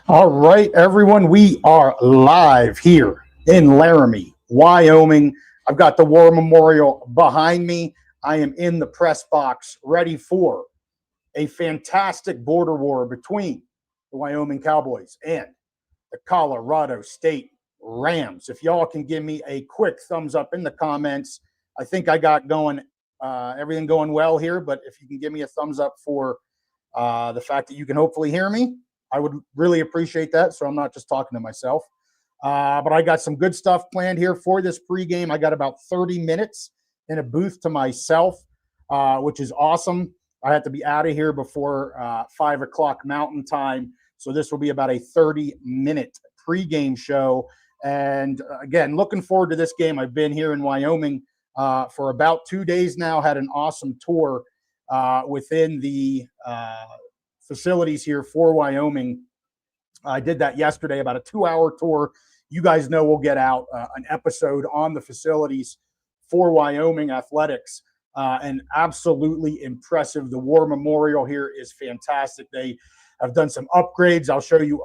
All right, everyone, we are live here in Laramie, Wyoming. I've got the War Memorial behind me. I am in the press box ready for a fantastic border war between the Wyoming Cowboys and the Colorado State Rams. If y'all can give me a quick thumbs up in the comments, I think I got going, everything going well here, but if you can give me a thumbs up for the fact that you can hopefully hear me, I would really appreciate that, so I'm not just talking to myself. But I got some good stuff planned here for this pregame. I got about 30 minutes in a booth to myself, which is awesome. I have to be out of here before 5 o'clock Mountain Time, so this will be about a 30-minute pregame show. And again, looking forward to this game. I've been here in Wyoming for about 2 days now, had an awesome tour within the facilities here for Wyoming. I did that yesterday, about a 2-hour tour. You guys know we'll get out an episode on the facilities for Wyoming athletics, and absolutely impressive. The War Memorial here is fantastic. They have done some upgrades. I'll show you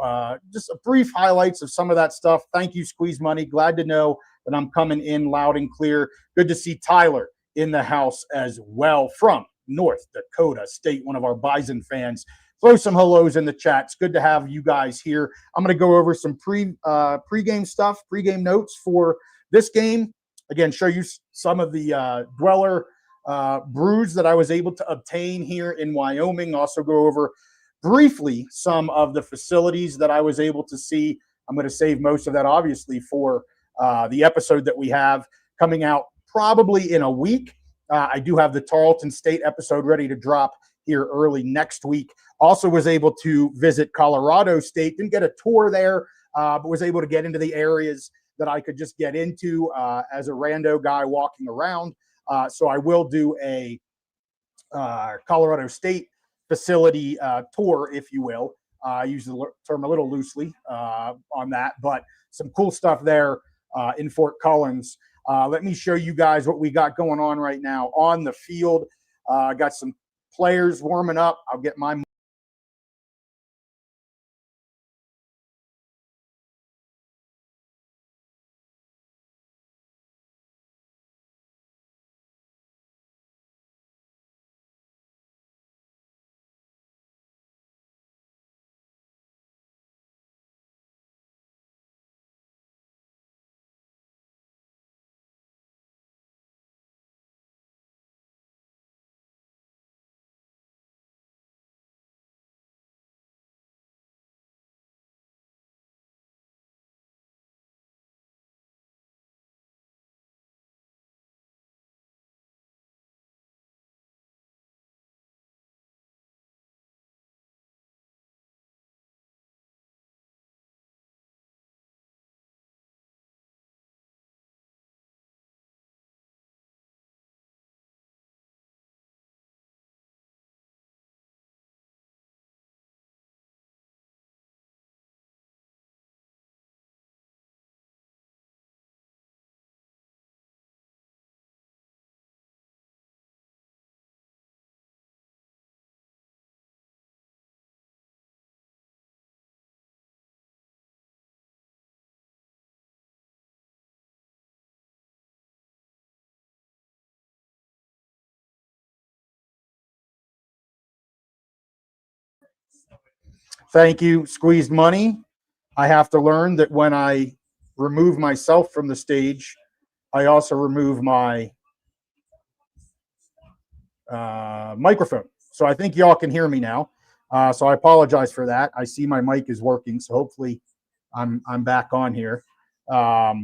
just a brief highlights of some of that stuff. Thank you, Squeeze Money. Glad to know that I'm coming in loud and clear. Good to see Tyler in the house as well from North Dakota State, one of our Bison fans. Throw some hellos in the chat. It's good to have you guys here. I'm going to go over some pregame stuff, pregame notes for this game. Again, show you some of the Dweller brews that I was able to obtain here in Wyoming. Also go over briefly some of the facilities that I was able to see. I'm going to save most of that, obviously, for the episode that we have coming out probably in a week. I do have the Tarleton State episode ready to drop here early next week. Also was able to visit Colorado State. Didn't get a tour there, but was able to get into the areas that I could just get into as a rando guy walking around. So I will do a Colorado State facility tour, if you will. I use the term a little loosely on that, but some cool stuff there in Fort Collins. Let me show you guys what we got going on right now on the field. Got some players warming up. I'll get my Thank you, Squeezed Money. I have to learn that when I remove myself from the stage, I also remove my microphone. So I think y'all can hear me now. So I apologize for that. I see my mic is working, so hopefully I'm back on here. Let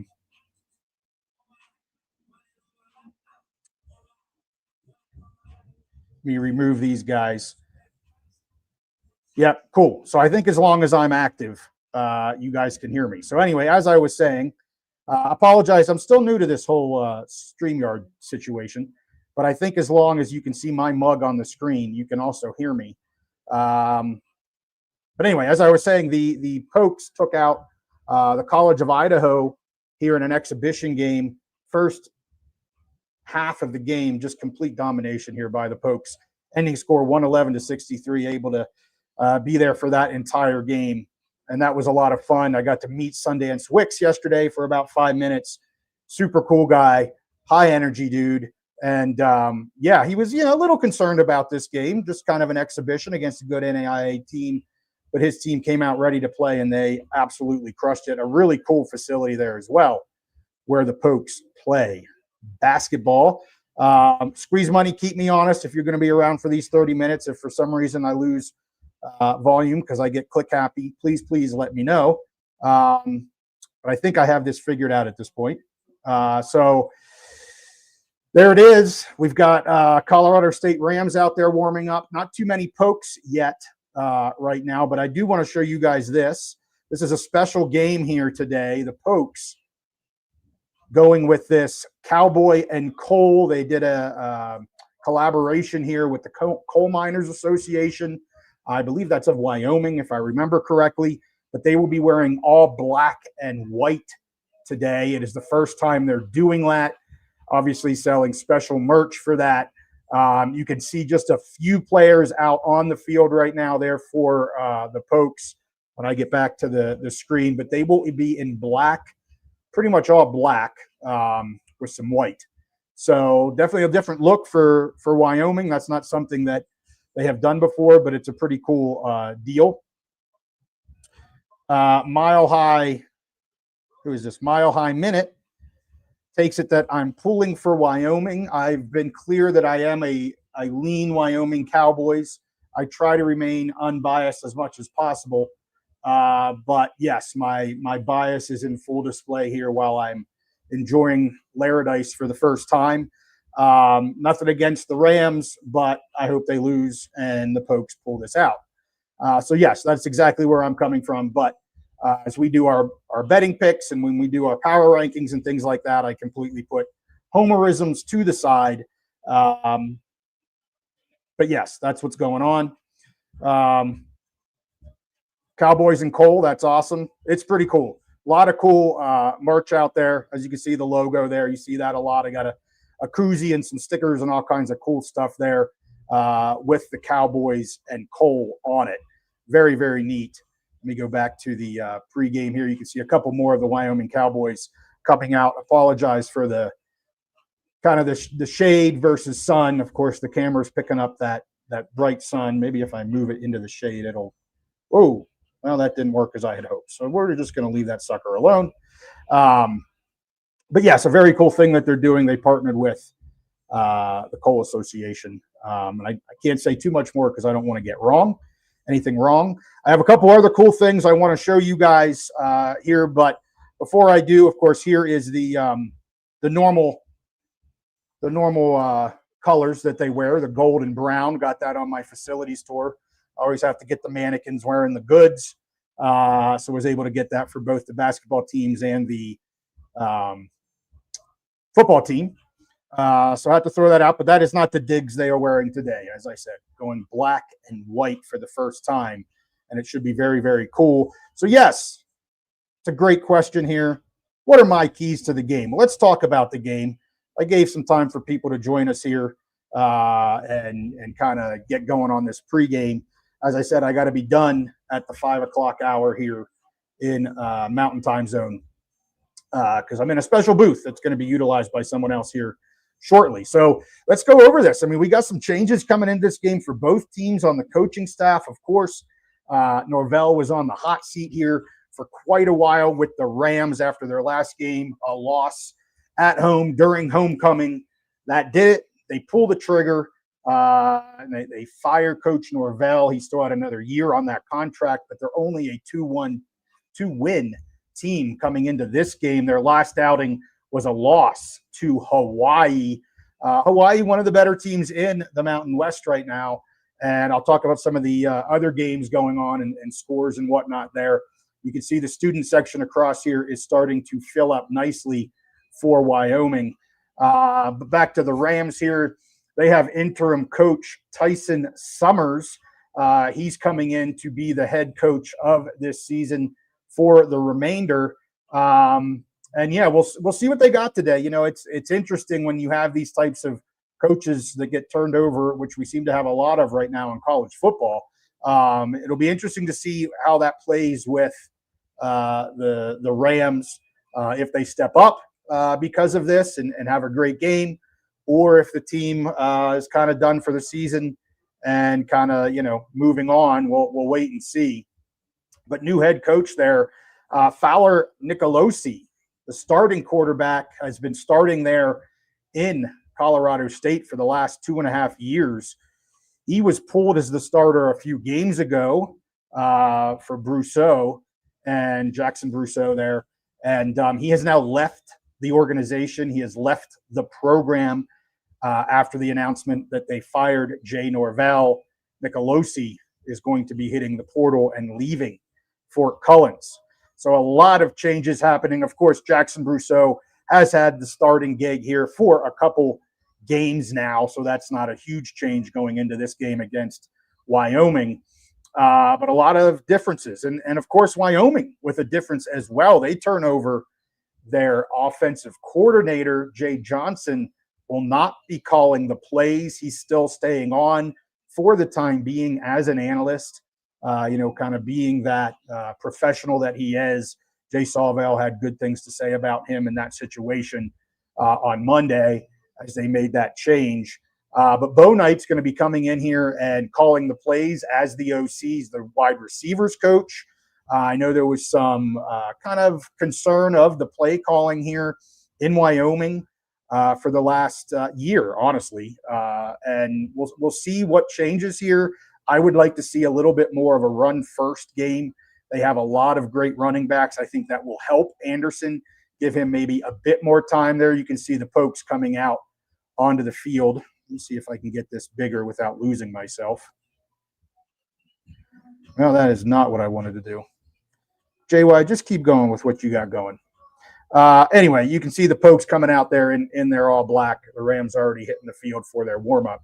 me remove these guys. Yep, cool. So I think as long as I'm active, you guys can hear me. So anyway, as I was saying, apologize. I'm still new to this whole StreamYard situation, but I think as long as you can see my mug on the screen, you can also hear me. But anyway, as I was saying, the Pokes took out the College of Idaho here in an exhibition game. First half of the game, just complete domination here by the Pokes. Ending score 111-63, able to be there for that entire game. And that was a lot of fun. I got to meet Sundance Wicks yesterday for about 5 minutes. Super cool guy, high energy dude. And yeah, he was, a little concerned about this game, just kind of an exhibition against a good NAIA team. But his team came out ready to play, and they absolutely crushed it. A really cool facility there as well, where the Pokes play basketball. Squeeze Money, keep me honest if you're going to be around for these 30 minutes. If for some reason I lose volume because I get click happy, please let me know. But I think I have this figured out at this point. So there it is. We've got Colorado State Rams out there warming up. Not too many Pokes yet right now, but I do want to show you guys this. This is a special game here today. The Pokes going with this Cowboy and Coal. They did a collaboration here with the Coal Miners Association. I believe that's of Wyoming, if I remember correctly. But they will be wearing all black and white today. It is the first time they're doing that. Obviously selling special merch for that. You can see just a few players out on the field right now there for the Pokes when I get back to the screen. But they will be in black, pretty much all black with some white. So definitely a different look for Wyoming. That's not something that they have done before, but it's a pretty cool deal. Mile High, who is this? Mile High Minute takes it that I'm pulling for Wyoming. I've been clear that I am a lean Wyoming Cowboys. I try to remain unbiased as much as possible. But yes, my bias is in full display here while I'm enjoying Laradise for the first time. Nothing against the Rams, but I hope they lose and the Pokes pull this out. So yes, that's exactly where I'm coming from. But as we do our betting picks and when we do our power rankings and things like that, I completely put homerisms to the side. But yes, that's what's going on. Cowboys and Coal, that's awesome. It's pretty cool. A lot of cool merch out there. As you can see the logo there, you see that a lot. I got a koozie and some stickers and all kinds of cool stuff there with the Cowboys and Coal on it. Very, very neat. Let me go back to the pregame here. You can see a couple more of the Wyoming Cowboys coming out. Apologize for the kind of the shade versus sun. Of course, the camera's picking up that bright sun. Maybe if I move it into the shade, it'll. Oh, well, that didn't work as I had hoped. So we're just going to leave that sucker alone. But yes, a very cool thing that they're doing. They partnered with the Coal Association. And I can't say too much more because I don't want to get anything wrong. I have a couple other cool things I want to show you guys here. But before I do, of course, here is the normal colors that they wear, the gold and brown. Got that on my facilities tour. I always have to get the mannequins wearing the goods. So I was able to get that for both the basketball teams and the football team. So I have to throw that out, but that is not the digs they are wearing today. As I said, going black and white for the first time, and it should be very, very cool. So yes, it's a great question here. What are my keys to the game? Well, let's talk about the game. I gave some time for people to join us here and kind of get going on this pregame. As I said, I got to be done at the 5 o'clock hour here in Mountain Time Zone because I'm in a special booth that's going to be utilized by someone else here shortly. So let's go over this. I mean, we got some changes coming in this game for both teams on the coaching staff, of course. Norvell was on the hot seat here for quite a while with the Rams after their last game, a loss at home during homecoming. That did it. They pulled the trigger. And they fired Coach Norvell. He still had another year on that contract, but they're only a 2-win team coming into this game. Their last outing was a loss to Hawaii. Hawaii, one of the better teams in the Mountain West right now. And I'll talk about some of the other games going on and scores and whatnot there. You can see the student section across here is starting to fill up nicely for Wyoming. But back to the Rams here. They have interim coach Tyson Summers. He's coming in to be the head coach of this season for the remainder. And yeah, we'll see what they got today. You know, it's interesting when you have these types of coaches that get turned over, which we seem to have a lot of right now in college football. It'll be interesting to see how that plays with the Rams if they step up because of this and have a great game, or if the team is kind of done for the season and kind of, moving on. We'll wait and see. But new head coach there, Fowler Nicolosi, the starting quarterback, has been starting there in Colorado State for the last 2.5 years. He was pulled as the starter a few games ago for Brousseau and Jackson Brousseau there. And he has now left the organization. He has left the program after the announcement that they fired Jay Norvell. Nicolosi is going to be hitting the portal and leaving Fort Collins. So a lot of changes happening. Of course, Jackson Brousseau has had the starting gig here for a couple games now, so that's not a huge change going into this game against Wyoming. But a lot of differences. And of course, Wyoming with a difference as well. They turn over their offensive coordinator. Jay Johnson will not be calling the plays. He's still staying on for the time being as an analyst, kind of being that professional that he is. Jay Sawvale had good things to say about him in that situation on Monday as they made that change. But Bo Knight's going to be coming in here and calling the plays as the OC's, the wide receivers coach. I know there was some kind of concern of the play calling here in Wyoming for the last year, honestly. And we'll see what changes here. I would like to see a little bit more of a run-first game. They have a lot of great running backs. I think that will help Anderson, give him maybe a bit more time there. You can see the Pokes coming out onto the field. Let me see if I can get this bigger without losing myself. No, that is not what I wanted to do. JY, just keep going with what you got going. Anyway, you can see the Pokes coming out there in their all black. The Rams already hitting the field for their warm-up.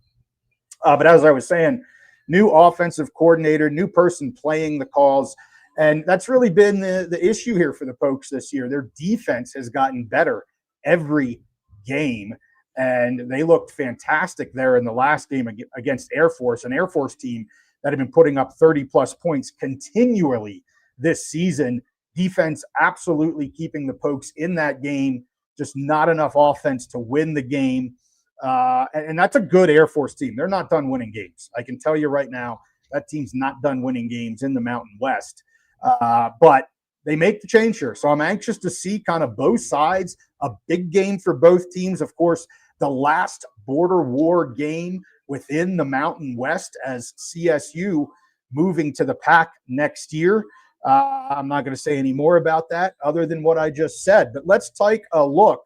But as I was saying, new offensive coordinator, new person playing the calls. And that's really been the issue here for the Pokes this year. Their defense has gotten better every game. And they looked fantastic there in the last game against Air Force, an Air Force team that had been putting up 30-plus points continually this season. Defense absolutely keeping the Pokes in that game, just not enough offense to win the game. And that's a good Air Force team. They're not done winning games. I can tell you right now, that team's not done winning games in the Mountain West. But they make the change here. So I'm anxious to see kind of both sides, a big game for both teams. Of course, the last border war game within the Mountain West as CSU moving to the Pac next year. I'm not going to say any more about that other than what I just said. But let's take a look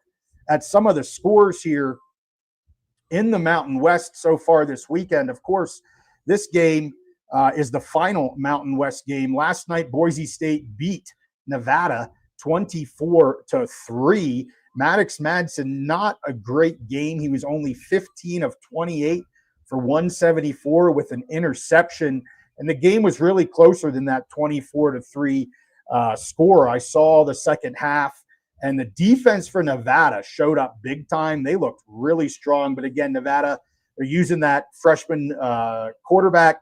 at some of the scores here in the Mountain West so far this weekend. Of course, this game is the final Mountain West game. Last night, Boise State beat Nevada 24-3. Maddox Madsen, not a great game. He was only 15 of 28 for 174 with an interception. And the game was really closer than that 24-3 score. I saw the second half, and the defense for Nevada showed up big time. They looked really strong. But again, Nevada, they're using that freshman quarterback.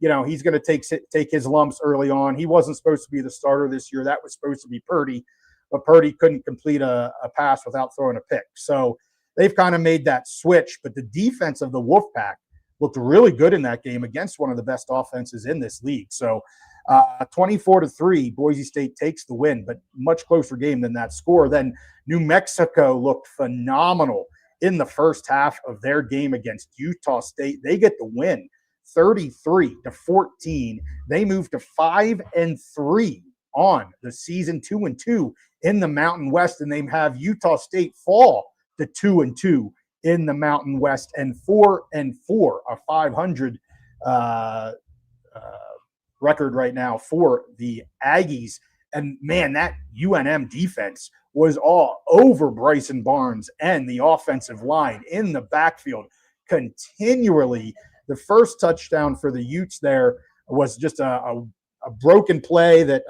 He's going to take his lumps early on. He wasn't supposed to be the starter this year. That was supposed to be Purdy. But Purdy couldn't complete a pass without throwing a pick. So they've kind of made that switch. But the defense of the Wolfpack looked really good in that game against one of the best offenses in this league. So 24-3, Boise State takes the win, but much closer game than that score. Then New Mexico looked phenomenal in the first half of their game against Utah State. They get the win, 33-14. They move to 5-3 on the season, 2-2 in the Mountain West, and they have Utah State fall to 2-2 in the Mountain West, and 4-4, a 500 record right now for the Aggies. And man, that UNM defense was all over Bryson Barnes and the offensive line in the backfield continually. The first touchdown for the Utes there was just a broken play that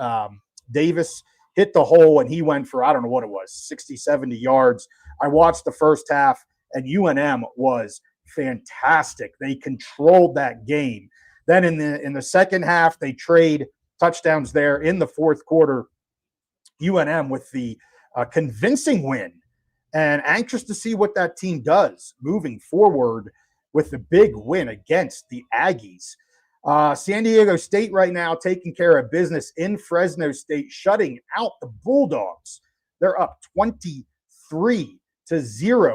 Davis hit the hole, and he went for, I don't know what it was, 60, 70 yards. I watched the first half, and UNM was fantastic. They controlled that game. Then in the second half, they trade touchdowns there in the fourth quarter. UNM with the convincing win, and anxious to see what that team does moving forward with the big win against the Aggies. San Diego State right now taking care of business in Fresno State, shutting out the Bulldogs. They're up 23-0.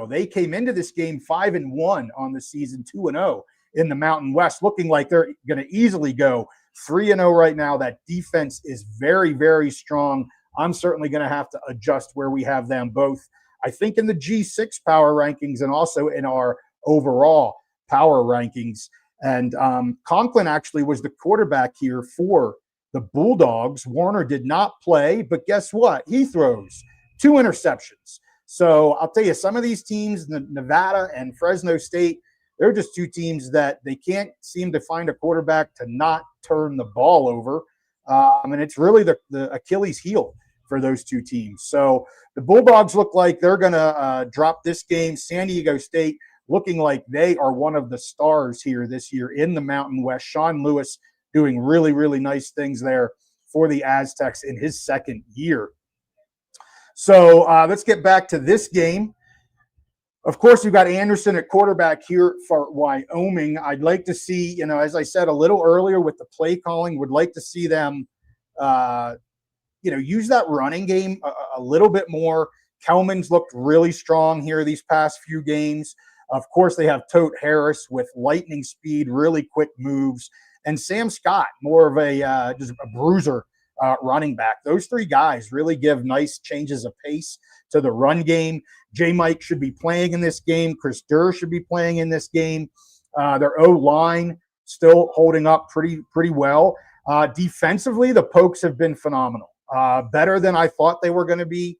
They came into this game 5-1 on the season, 2-0 in the Mountain West, looking like they're going to easily go 3-0 right now. That defense is very, very strong. I'm certainly going to have to adjust where we have them both, I think, in the G6 power rankings and also in our overall power rankings. And Conklin actually was the quarterback here for the Bulldogs. Warner did not play, but guess what? He throws 2 interceptions. So I'll tell you, some of these teams, Nevada and Fresno State, they're just two teams that they can't seem to find a quarterback to not turn the ball over. And it's really the Achilles heel for those two teams. So the Bulldogs look like they're going to drop this game. San Diego State looking like they are one of the stars here this year in the Mountain West. Sean Lewis doing really, really nice things there for the Aztecs in his second year. So let's get back to this game. Of course, you've got Anderson at quarterback here for Wyoming. I'd like to see, as I said a little earlier with the play calling, would like to see them, use that running game a little bit more. Kelman's looked really strong here these past few games. Of course, they have Tote Harris with lightning speed, really quick moves, and Sam Scott, more of a just a bruiser running back. Those three guys really give nice changes of pace to the run game. J. Mike should be playing in this game. Chris Durr should be playing in this game. Their O-line still holding up pretty well. Defensively, the Pokes have been phenomenal. Better than I thought they were going to be.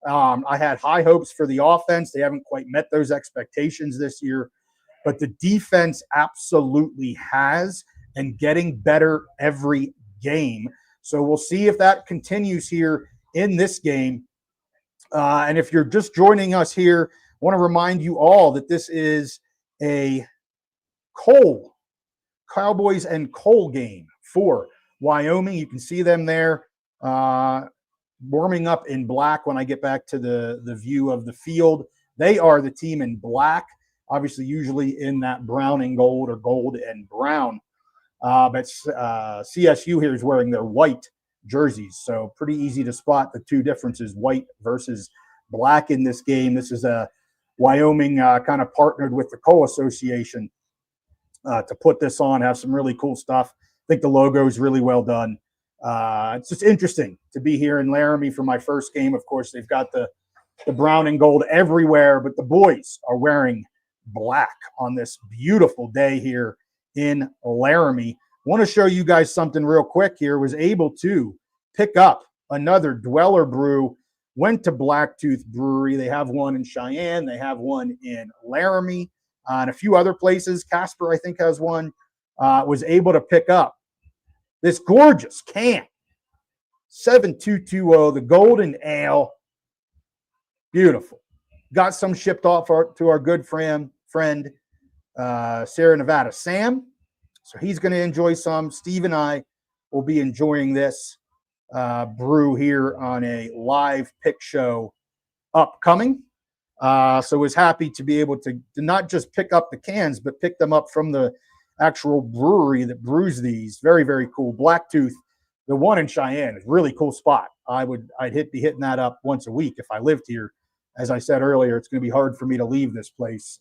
I had high hopes for the offense. They haven't quite met those expectations this year. But the defense absolutely has, and getting better every game. So we'll see if that continues here in this game. And if you're just joining us here, I want to remind you all that this is a Cowboys and Coal game for Wyoming. You can see them there warming up in black when I get back to the view of the field. They are the team in black, obviously usually in that brown and gold or gold and brown. But CSU here is wearing their white jerseys, so pretty easy to spot the two differences, white versus black in this game. This is a Wyoming kind of partnered with the Coal Association to put this on, have some really cool stuff. I think the logo is really well done. It's just interesting to be here in Laramie for my first game. Of course, they've got the brown and gold everywhere, but the boys are wearing black on this beautiful day here in Laramie. I want to show you guys something real quick here. Was able to pick up another Dweller brew, went to Blacktooth Brewery. They have one in Cheyenne. They have one in Laramie and a few other places. Casper, I think, has one. Was able to pick up this gorgeous can, 7220, the Golden Ale. Beautiful. Got some shipped off to our good friend, Sierra Nevada Sam. So he's going to enjoy some. Steve and I will be enjoying this brew here on a live pick show upcoming. So was happy to be able to not just pick up the cans, but pick them up from the actual brewery that brews these. Very, very cool. Blacktooth the one in Cheyenne is a really cool spot. I'd be hitting that up once a week if I lived here. As I said earlier, it's going to be hard for me to leave this place.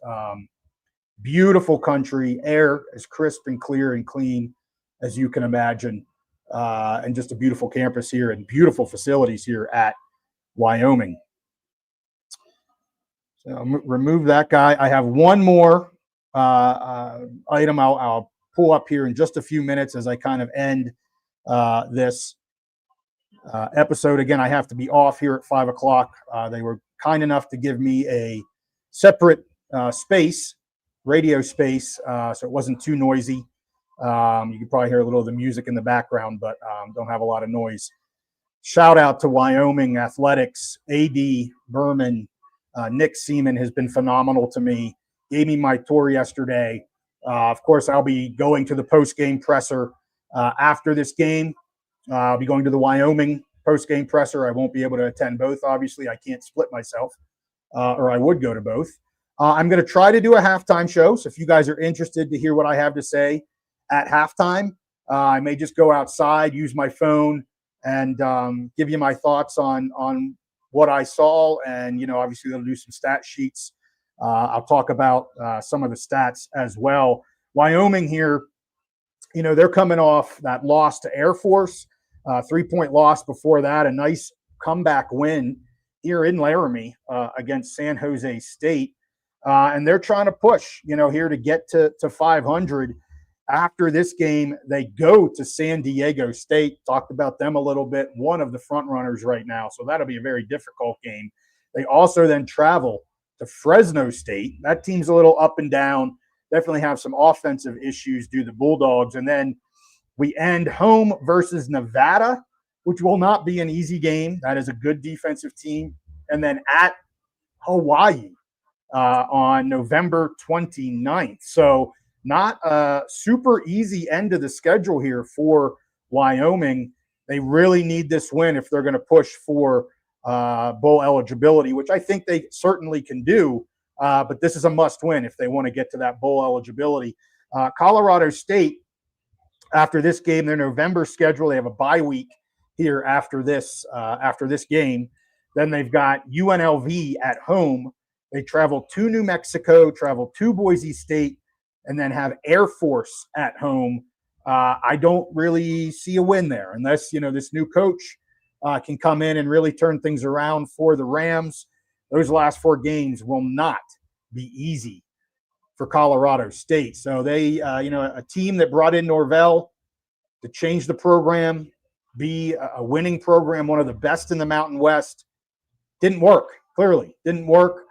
Beautiful country, air as crisp and clear and clean as you can imagine, and just a beautiful campus here and beautiful facilities here at Wyoming. So remove that guy. I have one more item I'll pull up here in just a few minutes as I kind of end this episode. Again, I have to be off here at 5 o'clock. They were kind enough to give me a separate space, radio space, so it wasn't too noisy. You can probably hear a little of the music in the background, but don't have a lot of noise. Shout out to Wyoming Athletics, AD Berman. Nick Seaman has been phenomenal to me. Gave me my tour yesterday. Of course, I'll be going to the post-game presser after this game. I'll be going to the Wyoming post-game presser. I won't be able to attend both. Obviously, I can't split myself, or I would go to both. I'm going to try to do a halftime show. So if you guys are interested to hear what I have to say at halftime, I may just go outside, use my phone, and give you my thoughts on what I saw. And, obviously they'll do some stat sheets. I'll talk about some of the stats as well. Wyoming here, they're coming off that loss to Air Force, 3-point loss before that, a nice comeback win here in Laramie against San Jose State. And they're trying to push, here to get to 500. After this game, they go to San Diego State. Talked about them a little bit. One of the front runners right now. So that'll be a very difficult game. They also then travel to Fresno State. That team's a little up and down. Definitely have some offensive issues due to the Bulldogs. And then we end home versus Nevada, which will not be an easy game. That is a good defensive team. And then at Hawaii on November 29th. So not a super easy end of the schedule here for Wyoming. They really need this win if they're going to push for bowl eligibility, which I think they certainly can do. But this is a must win if they want to get to that bowl eligibility. Colorado State, after this game, their November schedule, they have a bye week here after this game. Then they've got UNLV at home. They travel to New Mexico, travel to Boise State, and then have Air Force at home. I don't really see a win there unless, this new coach can come in and really turn things around for the Rams. Those last 4 games will not be easy for Colorado State. So they, a team that brought in Norvell to change the program, be a winning program, one of the best in the Mountain West, didn't work, clearly. Didn't work.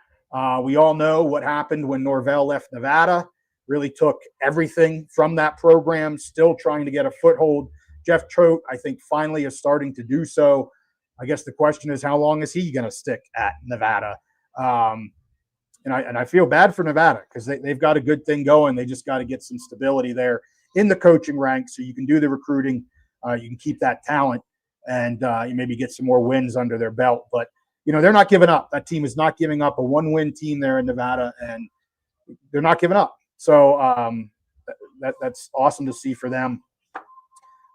We all know what happened when Norvell left Nevada. Really took everything from that program, still trying to get a foothold. Jeff Choate, I think, finally is starting to do so. I guess the question is, how long is he going to stick at Nevada? And I feel bad for Nevada because they've got a good thing going. They just got to get some stability there in the coaching ranks so you can do the recruiting. You can keep that talent and you maybe get some more wins under their belt. But, they're not giving up. That team is not giving up. A 1-win team there in Nevada, and they're not giving up. So that's awesome to see for them.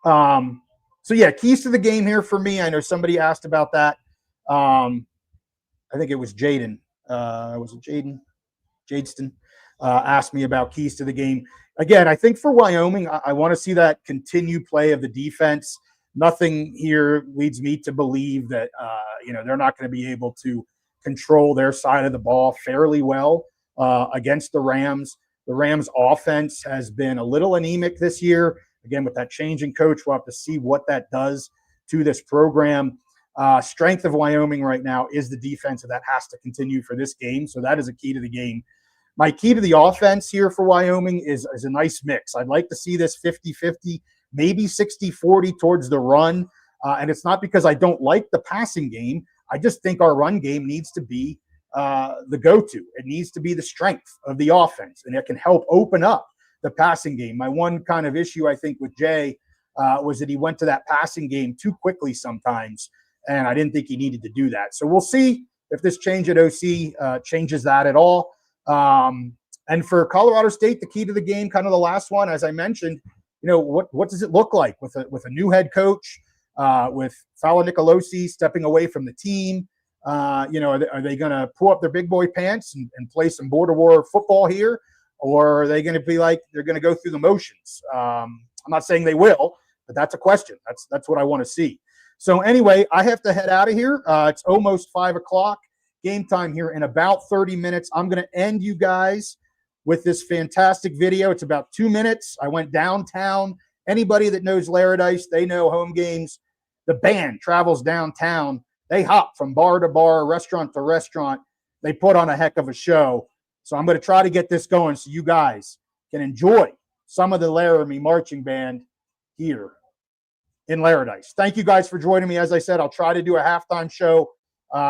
So, yeah, keys to the game here for me. I know somebody asked about that. I think it was Jaden. Was it Jaden? Jadeston asked me about keys to the game. Again, I think for Wyoming, I want to see that continued play of the defense. Nothing here leads me to believe that, they're not going to be able to control their side of the ball fairly well against the Rams. The Rams' offense has been a little anemic this year. Again, with that change in coach, we'll have to see what that does to this program. Strength of Wyoming right now is the defense, and that has to continue for this game. So that is a key to the game. My key to the offense here for Wyoming is a nice mix. I'd like to see this 50-50, maybe 60-40 towards the run. And it's not because I don't like the passing game. I just think our run game needs to be the go-to. It needs to be the strength of the offense, and it can help open up the passing game. My one kind of issue, I think, with Jay was that he went to that passing game too quickly sometimes, and I didn't think he needed to do that. So we'll see if this change at OC changes that at all. And for Colorado State, the key to the game, kind of the last one, as I mentioned, what does it look like with a new head coach? with Fala Nicolosi stepping away from the team. Are they going to pull up their big boy pants and play some border war football here? Or are they going to be like they're going to go through the motions? I'm not saying they will, but that's a question. That's what I want to see. So anyway, I have to head out of here. It's almost 5 o'clock. Game time here in about 30 minutes. I'm going to end you guys with this fantastic video. It's about 2 minutes. I went downtown. Anybody that knows Laramie, they know home games. The band travels downtown. They hop from bar to bar, restaurant to restaurant. They put on a heck of a show. So I'm going to try to get this going so you guys can enjoy some of the Laramie marching band here in Laramie. Thank you guys for joining me. As I said, I'll try to do a halftime show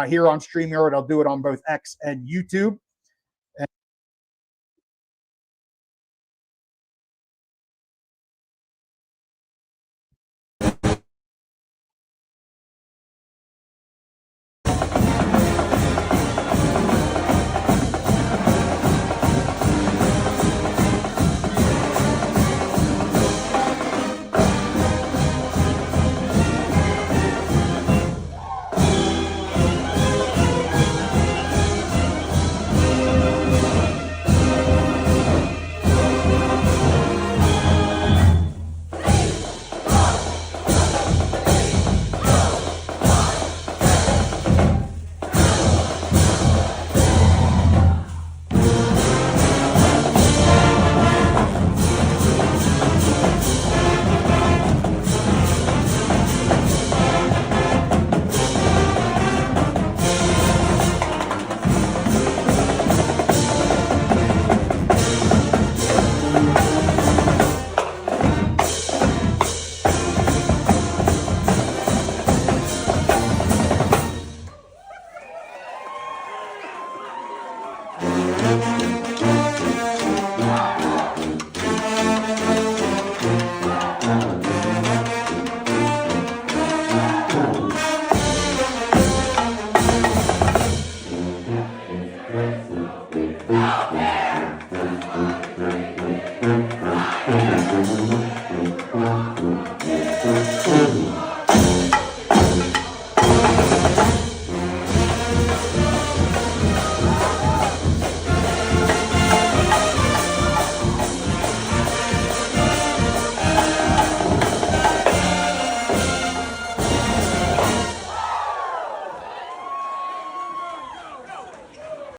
here on StreamYard. I'll do it on both X and YouTube. Out there!